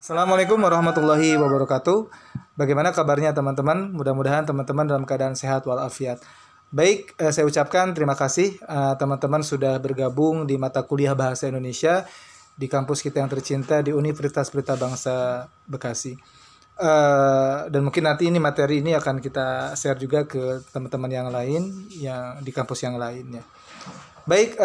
Assalamualaikum warahmatullahi wabarakatuh. Bagaimana kabarnya teman-teman? Mudah-mudahan teman-teman dalam keadaan sehat walafiat. Baik, saya ucapkan terima kasih teman-teman sudah bergabung di mata kuliah Bahasa Indonesia di kampus kita yang tercinta di Universitas Pelita Bangsa Bekasi. Dan mungkin nanti ini materi ini akan kita share juga ke teman-teman yang lain yang di kampus yang lainnya. Baik,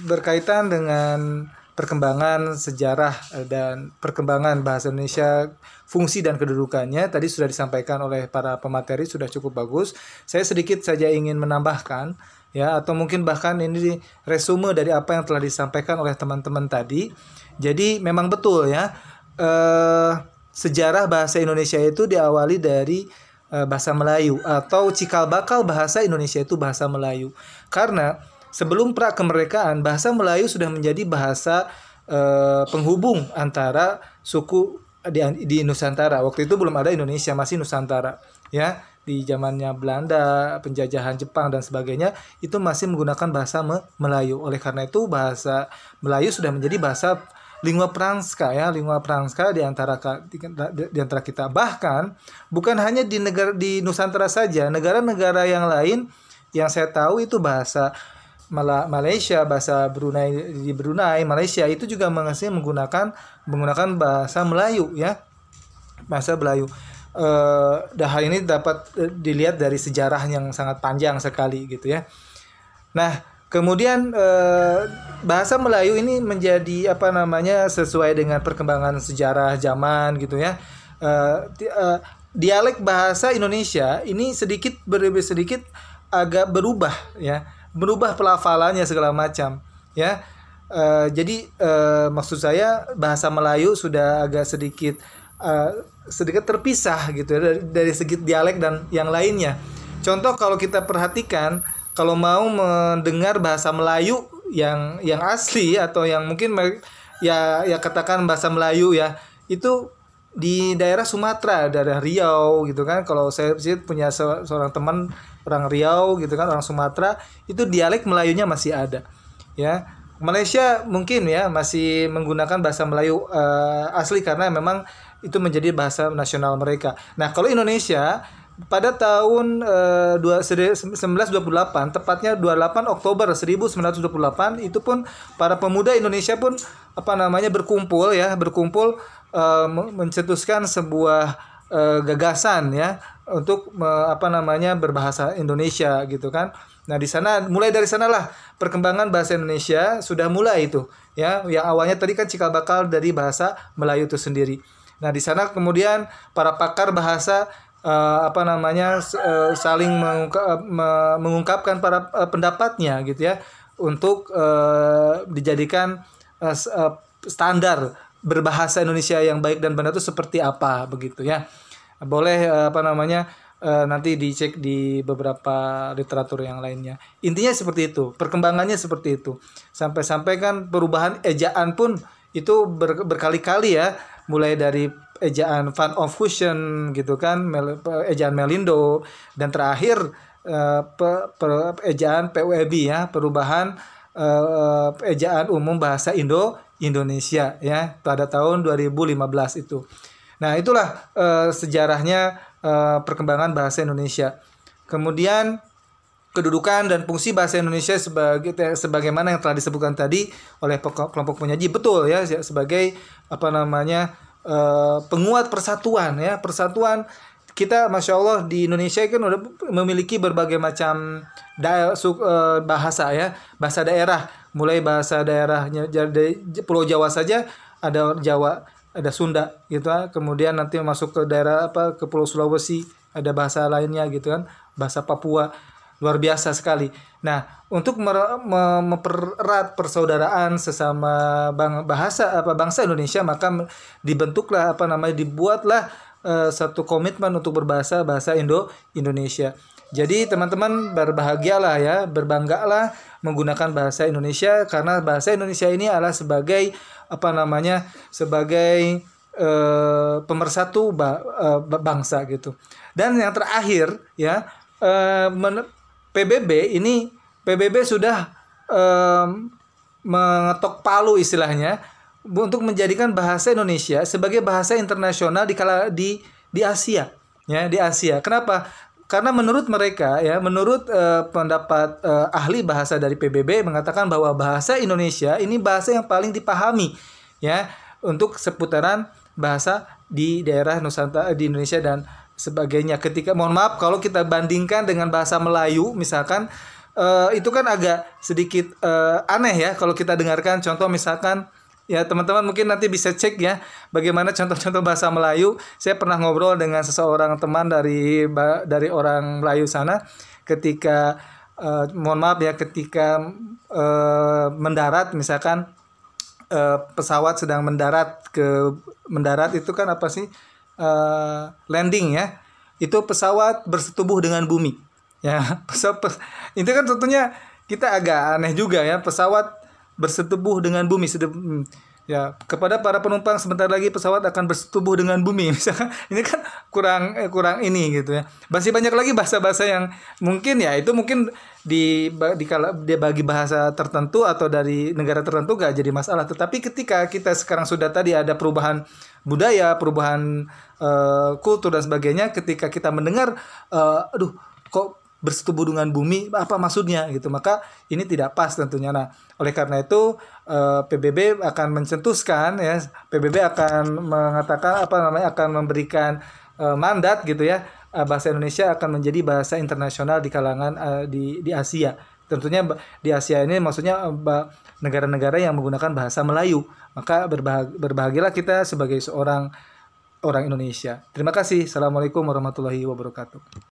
berkaitan dengan perkembangan sejarah dan perkembangan bahasa Indonesia, fungsi dan kedudukannya tadi sudah disampaikan oleh para pemateri, sudah cukup bagus. Saya sedikit saja ingin menambahkan ya, atau mungkin bahkan ini resume dari apa yang telah disampaikan oleh teman-teman tadi. Jadi memang betul ya, sejarah bahasa Indonesia itu diawali dari bahasa Melayu atau cikal bakal bahasa Indonesia itu bahasa Melayu. Karena sebelum pra kemerdekaan, bahasa Melayu sudah menjadi bahasa penghubung antara suku di Nusantara. Waktu itu belum ada Indonesia, masih Nusantara. Ya, di zamannya Belanda, penjajahan Jepang dan sebagainya, itu masih menggunakan bahasa Melayu. Oleh karena itu, bahasa Melayu sudah menjadi bahasa lingua franca ya, lingua franca di antara kita. Bahkan bukan hanya di Nusantara saja, negara-negara yang lain yang saya tahu itu bahasa Malaysia, bahasa Brunei, di Brunei, Malaysia itu juga masih menggunakan bahasa Melayu ya, bahasa Melayu. Dan hal ini dapat dilihat dari sejarah yang sangat panjang sekali gitu ya. Nah, kemudian bahasa Melayu ini menjadi sesuai dengan perkembangan sejarah zaman gitu ya. Dialek bahasa Indonesia ini sedikit agak berubah ya, berubah pelafalannya segala macam ya. Jadi maksud saya bahasa Melayu sudah agak sedikit terpisah gitu ya dari segi dialek dan yang lainnya. Contoh kalau kita perhatikan, kalau mau mendengar bahasa Melayu yang asli atau yang mungkin ya katakan bahasa Melayu ya, itu di daerah Sumatera, daerah Riau gitu kan. Kalau saya punya seorang teman orang Riau gitu kan, orang Sumatera, itu dialek Melayunya masih ada ya. Malaysia mungkin ya masih menggunakan bahasa Melayu asli karena memang itu menjadi bahasa nasional mereka. Nah, kalau Indonesia pada tahun 1928, tepatnya 28 Oktober 1928, itu pun para pemuda Indonesia pun berkumpul mencetuskan sebuah gagasan ya untuk berbahasa Indonesia gitu kan. Nah, mulai dari sanalah perkembangan bahasa Indonesia sudah mulai itu ya, yang awalnya tadi kan cikal bakal dari bahasa Melayu itu sendiri. Nah, di sana kemudian para pakar bahasa saling mengungkapkan para pendapatnya gitu ya, untuk dijadikan standar berbahasa Indonesia yang baik dan benar itu seperti apa begitu ya. Boleh nanti dicek di beberapa literatur yang lainnya. Intinya seperti itu, perkembangannya seperti itu. Sampai-sampai kan perubahan ejaan pun itu berkali-kali ya, mulai dari ejaan Van of Fusion gitu kan, ejaan Melindo, dan terakhir ejaan PUEB ya, perubahan ejaan umum bahasa Indonesia ya, pada tahun 2015 itu. Nah, itulah sejarahnya perkembangan bahasa Indonesia. Kemudian kedudukan dan fungsi bahasa Indonesia sebagaimana yang telah disebutkan tadi oleh kelompok penyaji, betul ya, sebagai penguat persatuan ya, persatuan kita. Masya Allah, di Indonesia kan udah memiliki berbagai macam bahasa ya, bahasa daerah, mulai bahasa daerahnya dari Pulau Jawa saja ada Jawa, ada Sunda gitu kan. Kemudian nanti masuk ke daerah ke Pulau Sulawesi ada bahasa lainnya gitu kan, bahasa Papua. Luar biasa sekali. Nah, untuk mempererat persaudaraan sesama bangsa Indonesia, maka dibuatlah satu komitmen untuk bahasa Indonesia. Jadi teman-teman berbahagialah ya, berbanggalah menggunakan bahasa Indonesia, karena bahasa Indonesia ini adalah sebagai pemersatu bangsa gitu. Dan yang terakhir ya, PBB sudah mengetok palu istilahnya untuk menjadikan bahasa Indonesia sebagai bahasa internasional di Asia, ya, di Asia. Kenapa? Karena menurut mereka, ya, menurut pendapat ahli bahasa dari PBB mengatakan bahwa bahasa Indonesia ini bahasa yang paling dipahami, ya, untuk seputaran bahasa di daerah Nusantara, di Indonesia dan sebagainya. Ketika, mohon maaf kalau kita bandingkan dengan bahasa Melayu misalkan, itu kan agak sedikit aneh ya kalau kita dengarkan. Contoh misalkan, ya teman-teman mungkin nanti bisa cek ya bagaimana contoh-contoh bahasa Melayu. Saya pernah ngobrol dengan seseorang teman dari orang Melayu sana. Ketika mohon maaf ya, ketika mendarat misalkan, pesawat sedang mendarat itu kan apa sih, landing ya, itu pesawat bersetubuh dengan bumi ya. Itu kan tentunya kita agak aneh juga ya, pesawat bersetubuh dengan bumi. Ya, kepada para penumpang sebentar lagi pesawat akan bersetubuh dengan bumi. Misalkan ini kan kurang ini gitu ya. Masih banyak lagi bahasa-bahasa yang mungkin ya itu mungkin dia bagi bahasa tertentu atau dari negara tertentu gak jadi masalah. Tetapi ketika kita sekarang sudah tadi ada perubahan budaya, perubahan kultur dan sebagainya, ketika kita mendengar aduh kok bersetubuh dengan bumi, apa maksudnya gitu, maka ini tidak pas tentunya. Nah, oleh karena itu PBB akan mencetuskan ya, PBB akan mengatakan akan memberikan mandat gitu ya, bahasa Indonesia akan menjadi bahasa internasional di kalangan di Asia. Tentunya di Asia ini maksudnya negara-negara yang menggunakan bahasa Melayu. Maka berbahagialah kita sebagai seorang orang Indonesia. Terima kasih. Assalamualaikum warahmatullahi wabarakatuh.